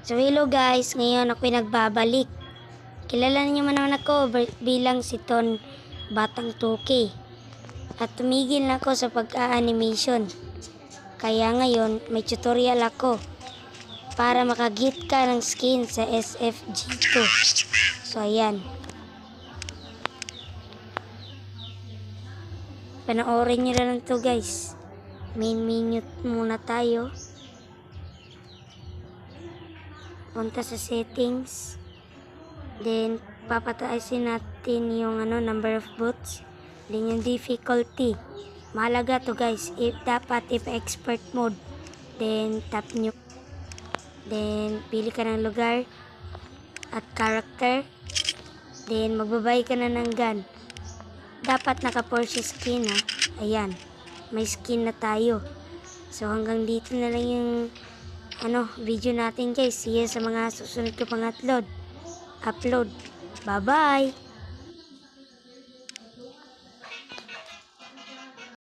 So hello guys, ngayon ako'y nagbabalik. Kilala niyo man naman ako bilang si Ton Batang 2K. At tumigil na ako sa pag-animation. Kaya ngayon may tutorial ako para makagit ka ng skin sa SFG2. So ayan. Panoorin niyo lang to guys. Main menu muna tayo. Punta sa settings. Then papataasin natin yung number of boots. Then yung difficulty. Mahalaga to guys. Dapat expert mode. Then tap nyo. Then pili ka ng lugar at character. Then magbabay ka na ng gun. Dapat naka-Porsche skin ha. Ayan. May skin na tayo. So hanggang dito na lang yung video natin guys. See you sa mga susunod ko pang upload. Bye bye.